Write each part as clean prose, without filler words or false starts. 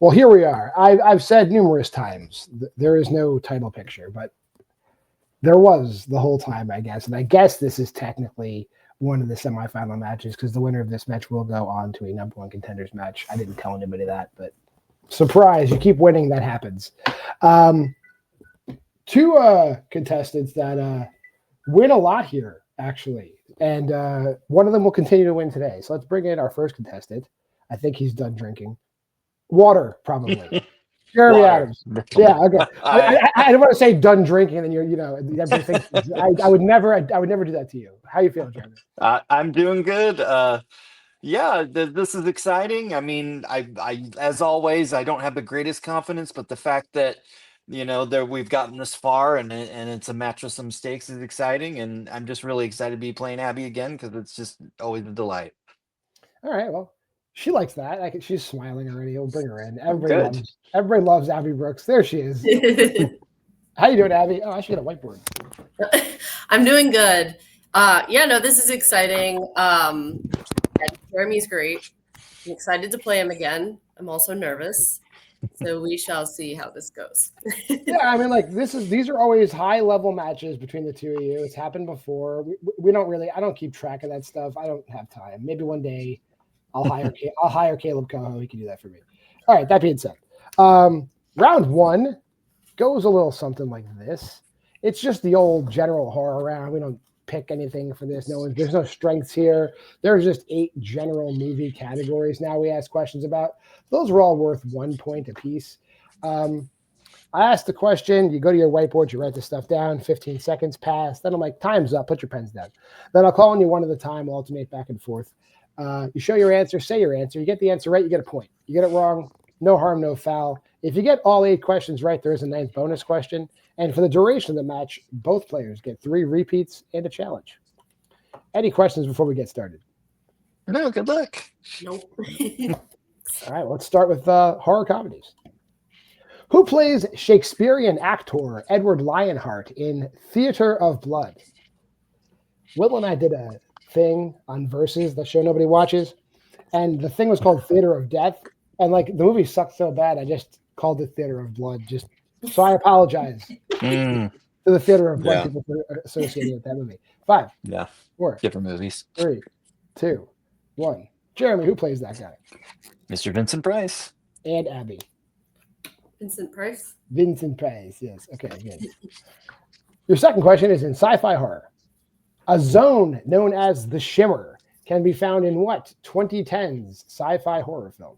Well, here we are. I've said numerous times there is no title picture, but there was the whole time, I guess. And I guess this is technically one of the semifinal matches because the winner of this match will go on to a number one contenders match. I didn't tell anybody that, but surprise, you keep winning, that happens. Two contestants that win a lot here, actually. And one of them will continue to win today. So let's bring in our first contestant. I think he's done drinking. Water, probably. Jeremy Adams. Yeah, okay. I don't want to say done drinking, and then everybody thinks I would never do that to you. How you feeling, Jeremy? I'm doing good. This is exciting. I mean, I as always, I don't have the greatest confidence, but the fact that that we've gotten this far and it's a match with some stakes is exciting, and I'm just really excited to be playing Abby again because it's just always a delight. All right, well. She likes that. She's smiling already. We'll bring her in. Everybody loves Abby Brooks. There she is. How you doing, Abby? Oh, I should get a whiteboard. I'm doing good. This is exciting. Jeremy's great. I'm excited to play him again. I'm also nervous. So we shall see how this goes. Yeah, I mean, these are always high-level matches between the two of you. It's happened before. We don't really. I don't keep track of that stuff. I don't have time. Maybe one day. I'll hire Caleb Cohen. He can do that for me. All right. That being said, round one goes a little something like this. It's just the old general horror round. We don't pick anything for this. There's no strengths here. There's just 8 general movie categories now we ask questions about. Those are all worth 1 point apiece. I ask the question. You go to your whiteboard. You write the stuff down. 15 seconds pass. Then I'm like, time's up. Put your pens down. Then I'll call on you one at a time. We'll alternate back and forth. You show your answer, say your answer. You get the answer right, you get a point. You get it wrong, no harm, no foul. If you get all 8 questions right, there is a 9th bonus question. And for the duration of the match, both players get 3 repeats and a challenge. Any questions before we get started? No, good luck. Nope. All right, let's start with horror comedies. Who plays Shakespearean actor Edward Lionheart in Theater of Blood? Will and I did a thing on Versus, the show nobody watches, and the thing was called Theater of Death, and the movie sucked so bad I just called it Theater of Blood, so I apologize to the Theater of Blood people associated with that movie. 5 4 different movies. 3 2 1. Jeremy, who plays that guy? Mr. Vincent Price. And Abby. Vincent Price, yes. Okay, good. Your second question is in sci-fi horror. A zone known as the Shimmer can be found in what 2010's sci-fi horror film?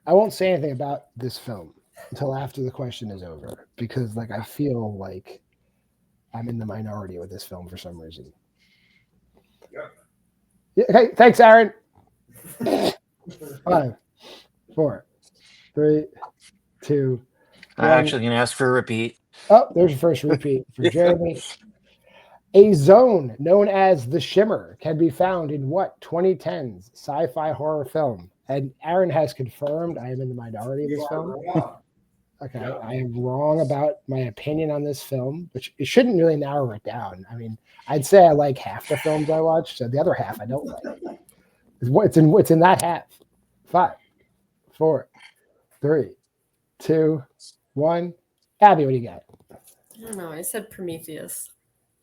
I won't say anything about this film until after the question is over because I feel like I'm in the minority with this film for some reason. Yeah, okay, thanks, Aaron. 5 4 3 2 1. I'm actually going to ask for a repeat. Oh, there's your first repeat for Jeremy. A zone known as the Shimmer can be found in what 2010's sci-fi horror film? And Aaron has confirmed I am in the minority of this film. Okay, I am wrong about my opinion on this film, which it shouldn't really narrow it down. I mean, I'd say I like half the films I watch, so the other half I don't like. It's in that half. 5 4 3 2 1. Abby, what do you got? I don't know. I said Prometheus.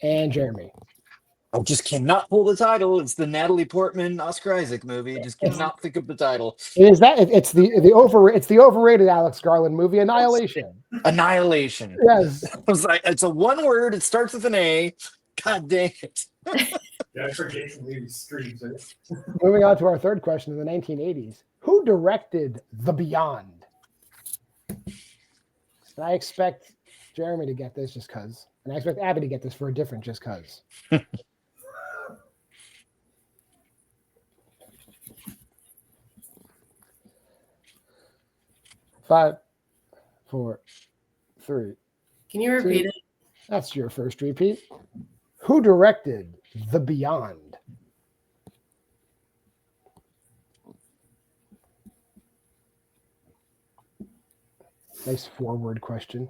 And Jeremy. I just cannot pull the title. It's the Natalie Portman, Oscar Isaac movie. I just cannot think of the title. It's the overrated Alex Garland movie, Annihilation. Annihilation. Yes. I was like, it's a one word. It starts with an A. God dang it. Yeah, I forget to leave streams. Moving on to our third question in the 1980s. Who directed The Beyond? And I expect Jeremy to get this just because. And I expect Abby to get this for a different just because. 5 4 3. Can you repeat 2. it? That's your first repeat. Who directed The Beyond? Nice forward question.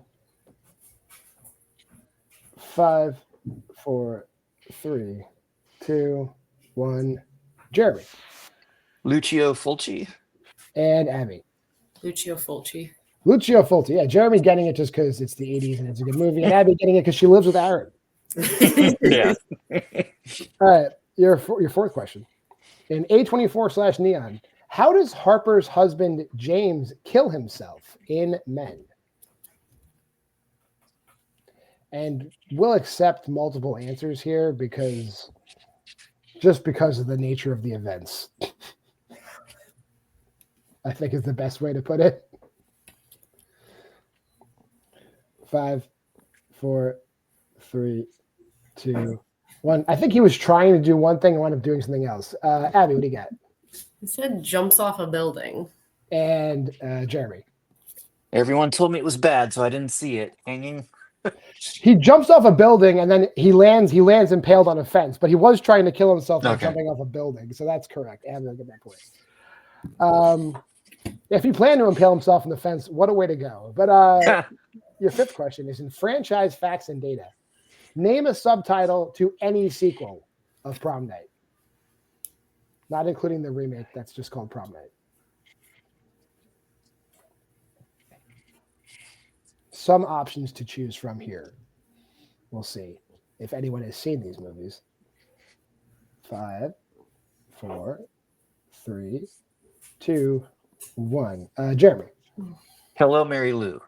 5 4 3 2 1. Jeremy. Lucio Fulci. And Abby. Lucio Fulci. Lucio Fulci. Yeah, Jeremy getting it just because it's the 80s and it's a good movie. And Abby getting it because she lives with Aaron. Yeah. All right, your fourth question. In A24/Neon, how does Harper's husband James kill himself in Men? And we'll accept multiple answers here because of the nature of the events. I think is the best way to put it. 5, 4, 3, 2, 1. I think he was trying to do one thing and wound up doing something else. Abby, what do you got? He said jumps off a building. And Jeremy. Everyone told me it was bad, so I didn't see it. Hanging. He jumps off a building and then he lands impaled on a fence, but he was trying to kill himself by jumping off a building. So that's correct. Abby will get that point. If he planned to impale himself on the fence, what a way to go. But your fifth question is in franchise facts and data. Name a subtitle to any sequel of Prom Night. Not including the remake that's just called Prom Night. Some options to choose from here. We'll see if anyone has seen these movies. 5, 4, 3, 2, 1. Jeremy. Hello, Mary Lou.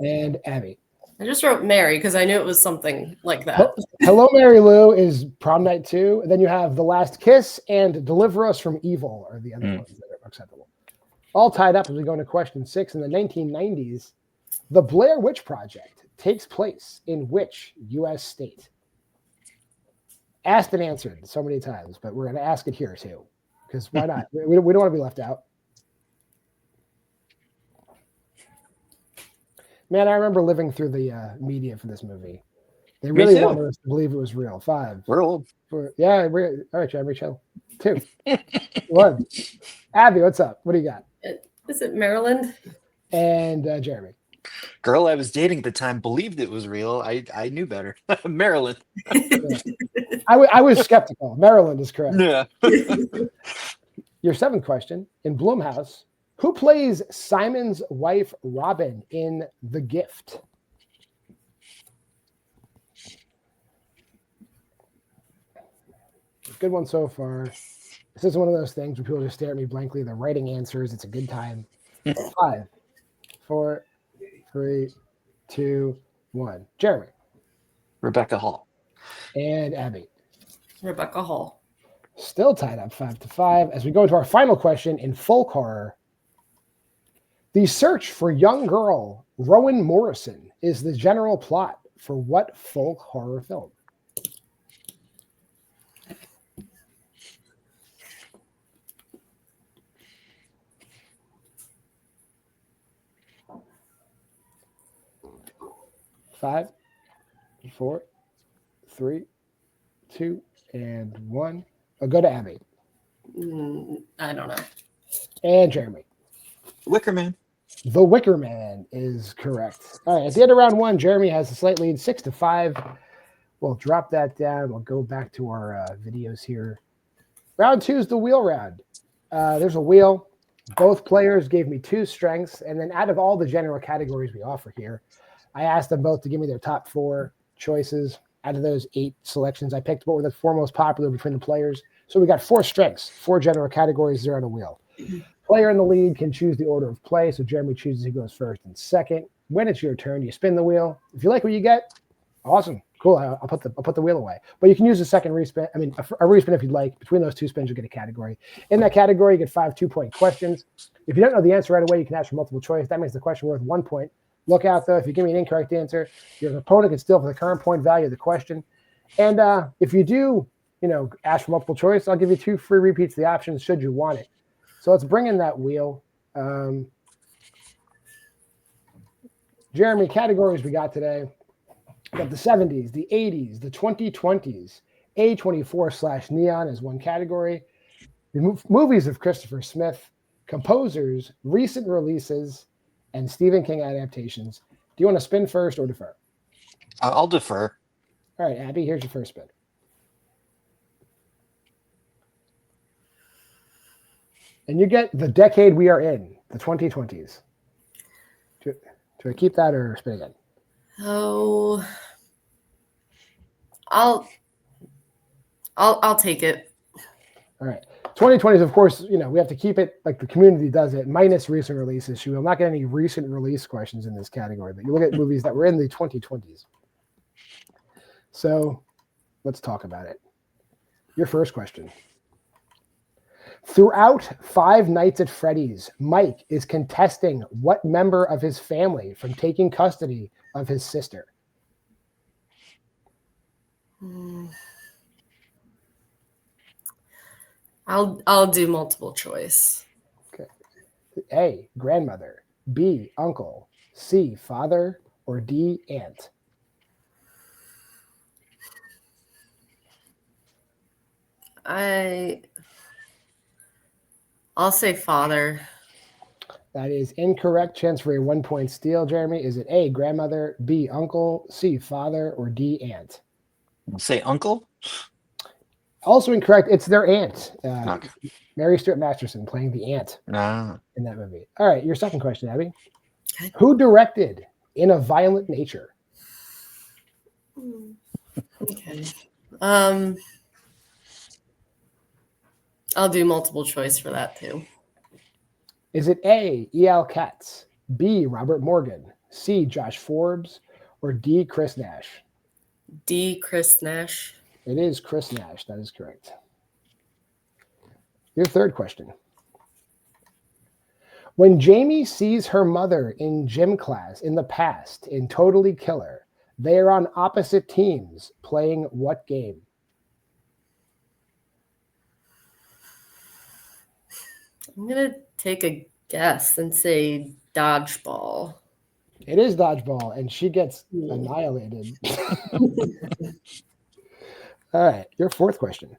And Abby. I just wrote Mary because I knew it was something like that. Hello, Mary Lou is Prom Night 2. And then you have The Last Kiss and Deliver Us from Evil are the other ones that are acceptable. All tied up as we go into question 6. In the 1990s, the Blair Witch Project takes place in which U.S. state? Asked and answered so many times, but we're going to ask it here too. Because why not? We don't want to be left out. Man, I remember living through the media for this movie. They really wanted us to believe it was real. 5. We're old. 4, yeah, all right, Jeremy, chill. 2, 1. Abby, what's up? What do you got? Is it Maryland? And Jeremy. Girl I was dating at the time believed it was real. I knew better. Maryland. Yeah. I was skeptical. Maryland is correct. Yeah. Your seventh question. In Blumhouse, who plays Simon's wife, Robin, in The Gift? Good one so far. This is one of those things where people just stare at me blankly. They're writing answers. It's a good time. 5, 4, 3, 2, 1. Jeremy. Rebecca Hall. And Abby. Rebecca Hall. Still tied up 5-5. As we go into our final question in folk horror, the search for young girl Rowan Morrison is the general plot for what folk horror film? Five, 4, 3, 2, and 1. I'll go to Abby. I don't know. And Jeremy. Wicker Man. The Wicker Man is correct. All right. At the end of round 1, Jeremy has a slight lead, 6-5. We'll drop that down. We'll go back to our videos here. Round 2 is the wheel round. There's a wheel. Both players gave me 2 strengths. And then out of all the general categories we offer here, I asked them both to give me their top 4 choices. Out of those 8 selections, I picked what were the 4 most popular between the players. So we got 4 strengths, 4 general categories there on a wheel. Player in the lead can choose the order of play. So Jeremy chooses who goes first and second. When it's your turn, you spin the wheel. If you like what you get, awesome, cool. I'll put the wheel away. But you can use a second respin. I mean, a respin if you'd like. Between those 2 spins, you'll get a category. In that category, you get 5 2-point questions. If you don't know the answer right away, you can ask for multiple choice. That makes the question worth 1 point. Look out, though, if you give me an incorrect answer, your opponent can steal for the current point value of the question. And if you do, ask for multiple choice, I'll give you 2 free repeats of the options should you want it. So let's bring in that wheel. Jeremy, categories we got today. We got the 70s, the 80s, the 2020s. A24/Neon is one category. The movies of Christopher Smith, composers, recent releases, and Stephen King adaptations. Do you want to spin first or defer? I'll defer. All right, Abby, here's your first spin. And you get the decade we are in, the 2020s. Do I keep that or spin again? Oh, I'll take it. All right. 2020s, of course, we have to keep it like the community does it, minus recent releases. You will not get any recent release questions in this category, but you look at movies that were in the 2020s. So let's talk about it. Your first question. Throughout Five Nights at Freddy's, Mike is contesting what member of his family from taking custody of his sister? I'll do multiple choice. Okay. A, grandmother. B, uncle. C, father. Or D, aunt. I'll say father. That is incorrect. Chance for a 1-point steal, Jeremy. Is it A, grandmother, B, uncle, C, father, or D, aunt? Say uncle? Also incorrect. It's their aunt. Okay. Mary Stuart Masterson playing the aunt Nah. in that movie. All right, your second question, Abby. Okay. Who directed In a Violent Nature? Okay. I'll do multiple choice for that too. Is it A, E.L. Katz, B, Robert Morgan, C, Josh Forbes, or D, Chris Nash? D, Chris Nash. It is Chris Nash. That is correct. Your third question. When Jamie sees her mother in gym class in the past in Totally Killer, they are on opposite teams playing what game? I'm going to take a guess and say dodgeball. It is dodgeball, and she gets annihilated. All right, your fourth question.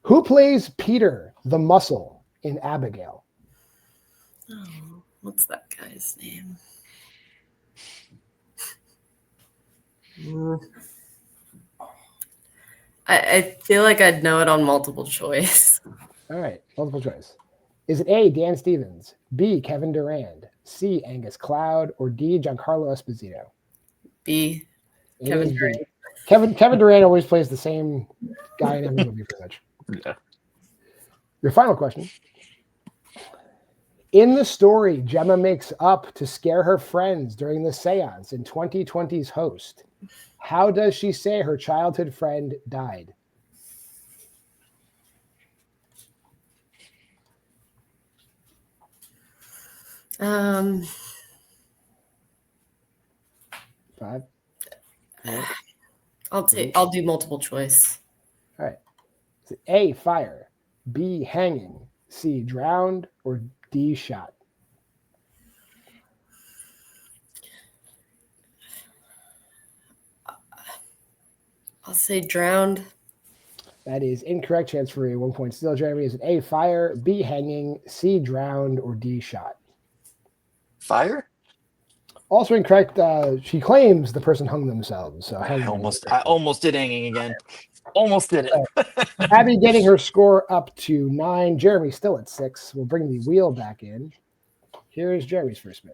Who plays Peter the Muscle in Abigail? Oh, what's that guy's name? I feel like I'd know it on multiple choice. All right, multiple choice. Is it A, Dan Stevens, B, Kevin Durand, C, Angus Cloud, or D, Giancarlo Esposito? B, It Kevin is B. Durand. Kevin Durand always plays the same guy in every movie, pretty much. Yeah. Your final question. In the story Gemma makes up to scare her friends during the seance in 2020's Host, how does she say her childhood friend died? Five. Four, I'll do multiple choice. all right. Is it A, fire, B, hanging, C, drowned, or D, shot? I'll say drowned. That is incorrect. Chance for a 1-point steal, Jeremy. Is it A, fire, B, hanging, C, drowned, or D, shot? Fire? Also incorrect. She claims the person hung themselves. So I almost did hanging again. Almost did it. Abby getting her score up to 9. Jeremy still at 6. We'll bring the wheel back in. Here's Jeremy's first spin.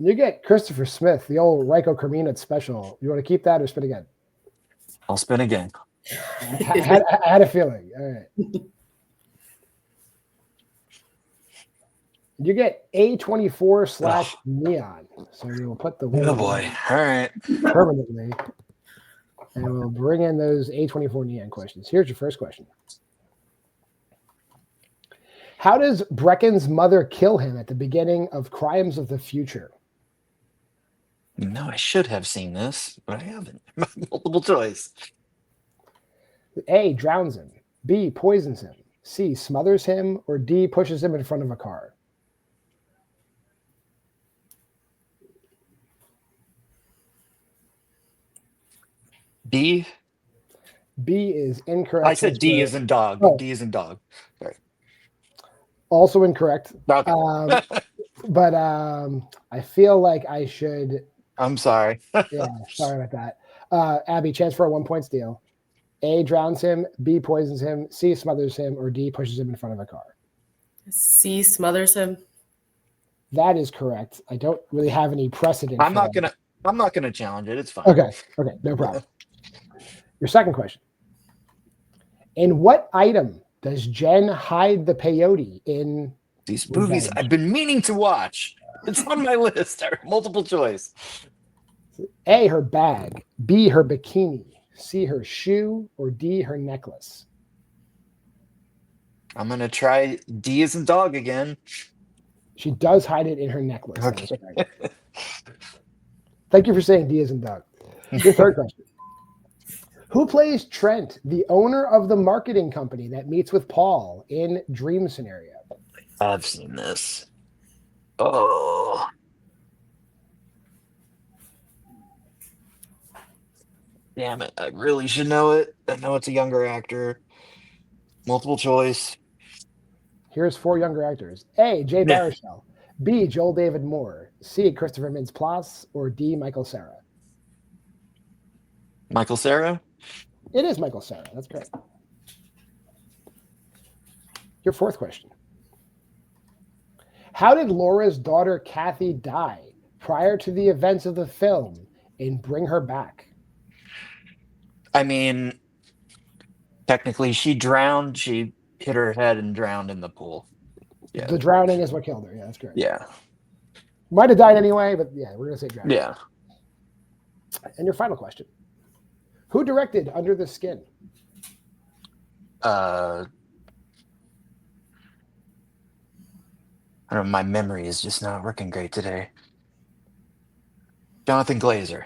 You get Christopher Smith, the old Ryko Kerminat special. You want to keep that or spin again? I'll spin again. I had a feeling. All right. You get A24/Neon. So we will put the Oh boy. All right. permanently. And we'll bring in those A24 Neon questions. Here's your first question. How does Brecken's mother kill him at the beginning of Crimes of the Future? No, I should have seen this, but I haven't. Multiple choice. A, drowns him. B, poisons him. C, smothers him. Or D, pushes him in front of a car. B. B is incorrect. I said D is in dog. Oh. D is in dog. Sorry. Also incorrect. Okay. But I feel like I should. I'm sorry. Yeah, sorry about that. Abby, chance for a 1-point steal. A, drowns him, B, poisons him, C, smothers him, or D, pushes him in front of a car. C, smothers him. That is correct. I don't really have any precedent. I'm for not that. gonna challenge it. It's fine. Okay, no problem. Your second question. In what item does Jen hide the peyote in These movies Revenge? I've been meaning to watch. It's on my list. Multiple choice. A, her bag, B, her bikini, C, her shoe, or D, her necklace? I'm gonna try D as in dog again. She does hide it in her necklace. That is Okay. correct. Thank you for saying D as in dog. Your third question. Who plays Trent, the owner of the marketing company that meets with Paul in Dream Scenario? I've seen this. Oh. Damn it. I really should know it. I know it's a younger actor. Multiple choice. Here's 4 younger actors. A, Jay Yeah. Baruchel. B, Joel David Moore. C, Christopher Mintz-Plasse. Or D, Michael Cera. Michael Cera? It is Michael Cera. That's correct. Your fourth question. How did Laura's daughter Kathy die prior to the events of the film in Bring Her Back? I mean, technically she drowned. She hit her head and drowned in the pool. Yeah. The drowning is what killed her. Yeah, that's correct. Yeah. Might have died anyway, but yeah, we're going to say drowning. Yeah. And your final question. Who directed Under the Skin? I don't know, my memory is just not working great today. Jonathan Glazer.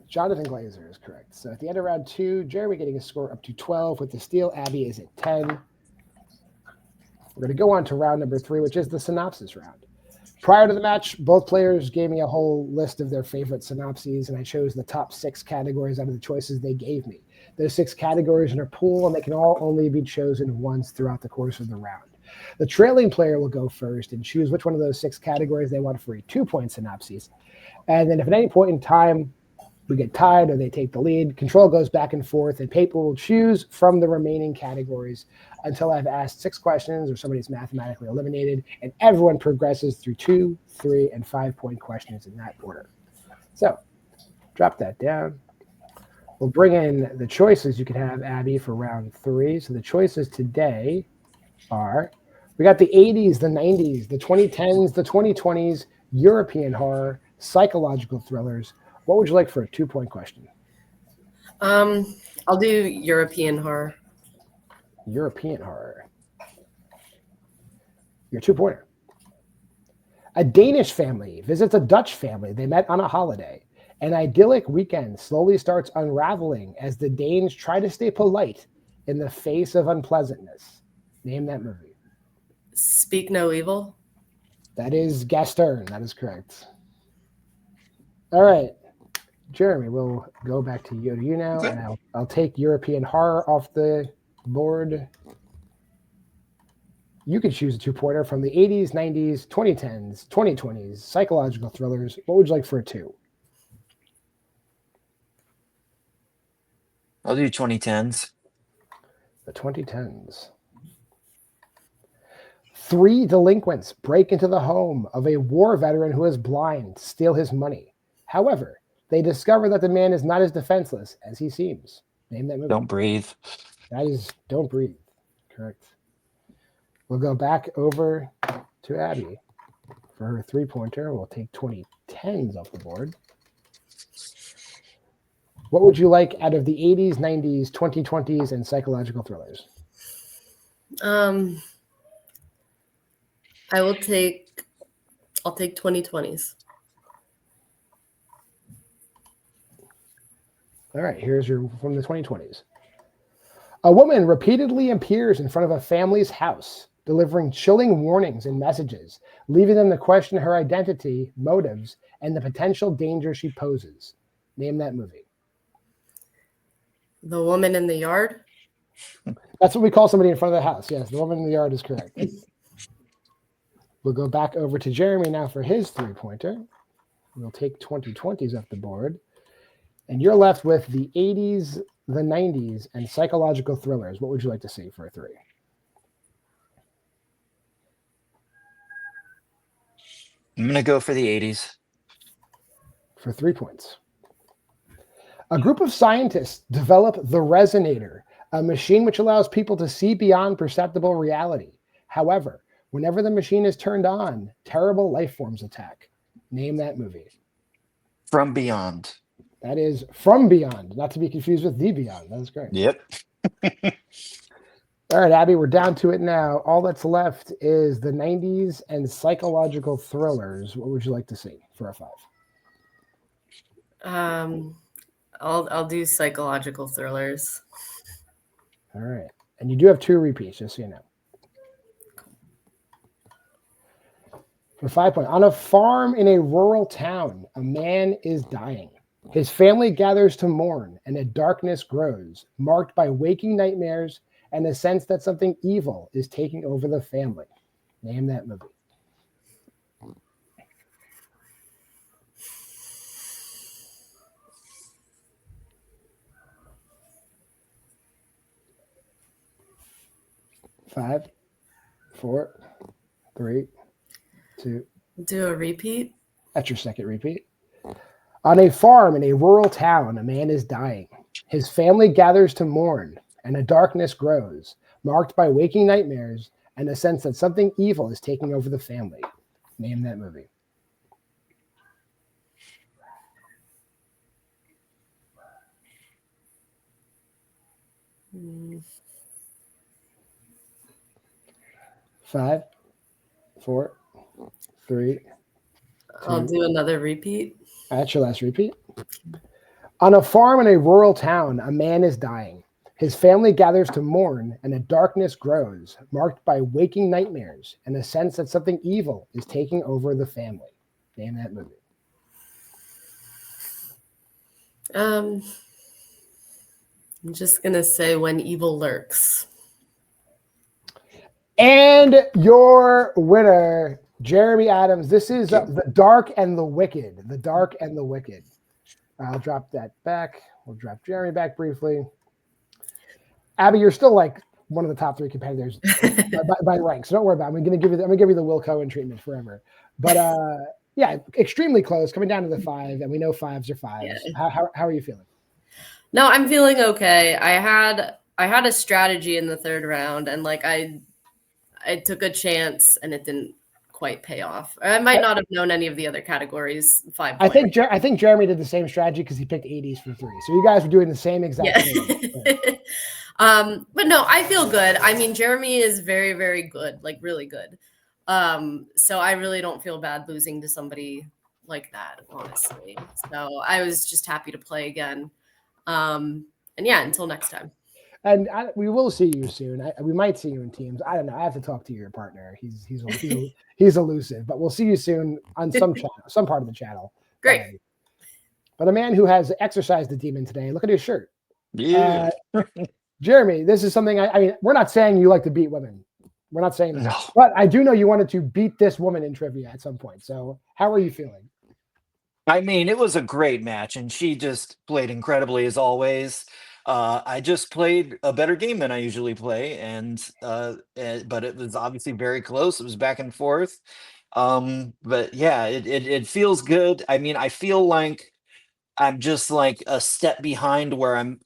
Jonathan Glazer is correct. So at the end of round 2, Jeremy getting a score up to 12 with the steal. Abby is at 10. We're going to go on to round number 3, which is the synopsis round. Prior to the match, both players gave me a whole list of their favorite synopses, and I chose the top 6 categories out of the choices they gave me. Those 6 categories in a pool, and they can all only be chosen once throughout the course of the round. The trailing player will go first and choose which one of those 6 categories they want for a 2-point synopsis. And then if at any point in time we get tied or they take the lead, control goes back and forth, and paper will choose from the remaining categories until I've asked 6 questions or somebody's mathematically eliminated, and everyone progresses through 2, 3, and 5-point questions in that order. So drop that down. We'll bring in the choices you can have, Abby, for round 3. So the choices today are, we got the 80s, the 90s, the 2010s, the 2020s, European horror, psychological thrillers. What would you like for a 2-point question? I'll do European horror. European horror. Your 2-pointer. A Danish family visits a Dutch family they met on a holiday. An idyllic weekend slowly starts unraveling as the Danes try to stay polite in the face of unpleasantness. Name that movie. Speak No Evil. That is Gaston. That is correct. All right. Jeremy, we'll go back to you now, Okay. and I'll take European horror off the board. You could choose a 2-pointer from the 80s, 90s, 2010s, 2020s, psychological thrillers. What would you like for a 2? I'll do 2010s. The 2010s. 3 delinquents break into the home of a war veteran who is blind to steal his money. However, they discover that the man is not as defenseless as he seems. Name that movie. Don't Breathe. That is Don't Breathe. Correct. We'll go back over to Abby for her 3-pointer. We'll take 2010s off the board. What would you like out of the 80s, 90s, 2020s, and psychological thrillers? I'll take 2020s. All right, here's your from the 2020s. A woman repeatedly appears in front of a family's house, delivering chilling warnings and messages, leaving them to question her identity, motives, and the potential danger she poses. Name that movie. The Woman in the Yard. That's what we call somebody in front of the house. Yes, the woman in the yard is correct. We'll go back over to Jeremy now for his 3-pointer. We'll take 2020s off the board. And you're left with the 80s the 90s, and psychological thrillers, what would you like to see for a 3? I'm going to go for the 80s. For 3 points. A group of scientists develop the Resonator, a machine which allows people to see beyond perceptible reality. However, whenever the machine is turned on, terrible life forms attack. Name that movie. From Beyond. That is From Beyond, not to be confused with The Beyond. That is great. Yep. All right, Abby, we're down to it now. All that's left is the 90s and psychological thrillers. What would you like to see for a 5? I'll do psychological thrillers. All right. And you do have 2 repeats, just so you know. For 5 points. On a farm in a rural town, a man is dying. His family gathers to mourn, and a darkness grows, marked by waking nightmares and a sense that something evil is taking over the family. Name that movie. Five, 4, 3, 2. Do a repeat. That's your second repeat. On a farm in a rural town, a man is dying. His family gathers to mourn, and a darkness grows, marked by waking nightmares and a sense that something evil is taking over the family. Name that movie. Mm. 5, 4, 3. I'll do another repeat. That's your last repeat. On a farm in a rural town, a man is dying. His family gathers to mourn, and a darkness grows, marked by waking nightmares and a sense that something evil is taking over the family. Name that movie. I'm just gonna say When Evil Lurks. And your winner, Jeremy Adams. This is The Dark and the Wicked. The Dark and the Wicked. I'll drop that back. We'll drop Jeremy back briefly. Abby, you're still like one of the top 3 competitors by rank, so don't worry about it. I'm gonna give you the Will Cohen treatment forever. But yeah, extremely close, coming down to the 5, and we know 5s are 5s. Yeah. How are you feeling? No, I'm feeling okay. I had a strategy in the 3rd round, and like I took a chance, and it didn't quite pay off. I might not have known any of the other categories. 5 I think Jeremy did the same strategy because he picked 80s for 3. So you guys were doing the same exact thing. But no, I feel good. I mean, Jeremy is very, very good, like really good. So I really don't feel bad losing to somebody like that, honestly. So I was just happy to play again. And yeah, until next time. And we will see you soon. We might see you in teams. I don't know. I have to talk to your partner. He's elusive, but we'll see you soon on some channel, some part of the channel. Great. But a man who has exercised the demon today. Look at his shirt. Yeah. Jeremy, this is something. I mean, we're not saying you like to beat women. We're not saying that. No. But I do know you wanted to beat this woman in trivia at some point. So how are you feeling? I mean, it was a great match, and she just played incredibly as always. I just played a better game than I usually play, but it was obviously very close. It was back and forth. But yeah, it feels good. I mean, I feel like I'm just like a step behind where I'm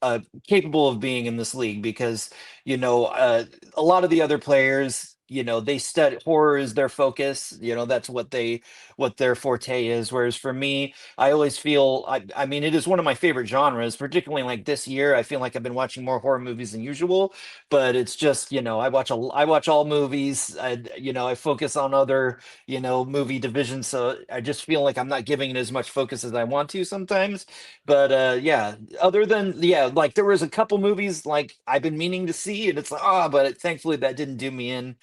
capable of being in this league because, a lot of the other players, they study horror is their focus. That's what their forte is. Whereas for me, I always feel, I mean, it is one of my favorite genres, particularly like this year. I feel like I've been watching more horror movies than usual, but it's just, I watch all movies. I focus on other, movie divisions. So I just feel like I'm not giving it as much focus as I want to sometimes. But yeah, other than, like there was a couple movies like I've been meaning to see, and it's like, but thankfully that didn't do me in.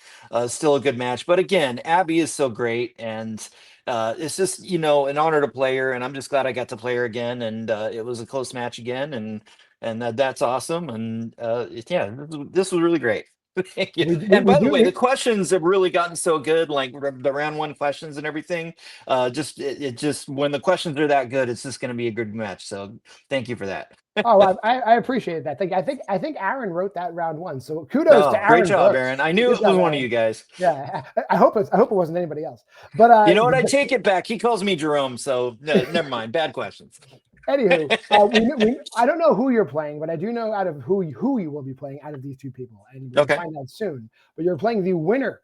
Still a good match. But again, Abby is so great, and it's just, an honor to play her, and I'm just glad I got to play her again, and it was a close match again, and that's awesome. And yeah, this was really great. Thank you. We And by the do- way, we- the questions have really gotten so good, like the round one questions and everything. It just when the questions are that good, it's just going to be a good match. So thank you for that. Oh, I appreciate that. I think Aaron wrote that round one. So kudos to Oh, Aaron. great job, Brooks. Aaron. I knew Good it was job, one of Aaron. you guys. Yeah, I hope it wasn't anybody else. But You know what? I take it back. He calls me Jerome, so never mind. Bad questions. Anywho, I don't know who you're playing, but I do know out of who you will be playing out of these two people, and we'll Okay. find out soon. But you're playing the winner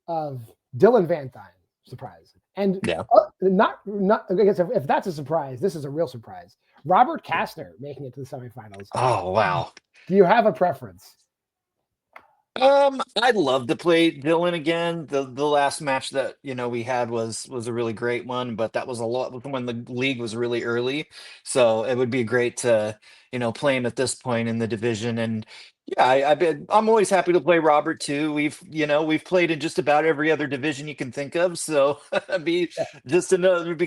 of Dylan Van Dyne. Surprise. And Yeah. not I guess if that's a surprise, this is a real surprise. Robert Kastner making it to the semifinals. Oh wow. Do you have a preference? I'd love to play Dylan again. The last match that we had was a really great one, but that was a lot when the league was really early. So it would be great to play him at this point in the division. And yeah, I'm always happy to play Robert too. We've played in just about every other division you can think of. So it'd be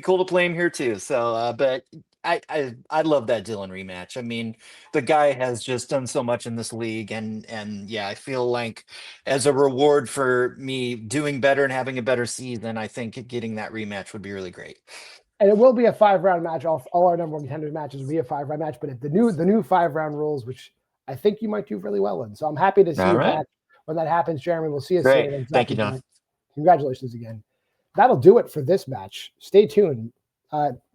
cool to play him here too. So but I love that Dylan rematch. I mean, the guy has just done so much in this league, and yeah, I feel like as a reward for me doing better and having a better season, I think getting that rematch would be really great. And it will be a 5-round match. All our number one contenders matches will be a 5-round match, but the new 5-round rules, which I think you might do really well in. So I'm happy to see you back when that happens, Jeremy. We'll see you Great. soon. Thank you, John. Congratulations again. That'll do it for this match. Stay tuned.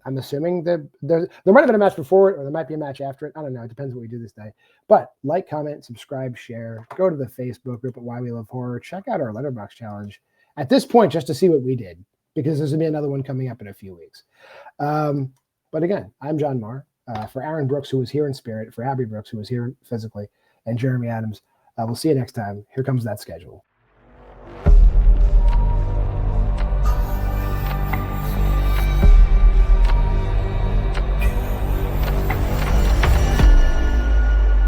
I'm assuming there might have been a match before it, or there might be a match after it. I don't know. It depends what we do this day. But like, comment, subscribe, share. Go to the Facebook group at Why We Love Horror. Check out our Letterboxd challenge at this point just to see what we did, because there's going to be another one coming up in a few weeks. But again, I'm JWMaher. For Aaron Brooks, who was here in spirit, for Abby Brooks, who was here physically, and Jeremy Adams. We'll see you next time. Here comes that schedule.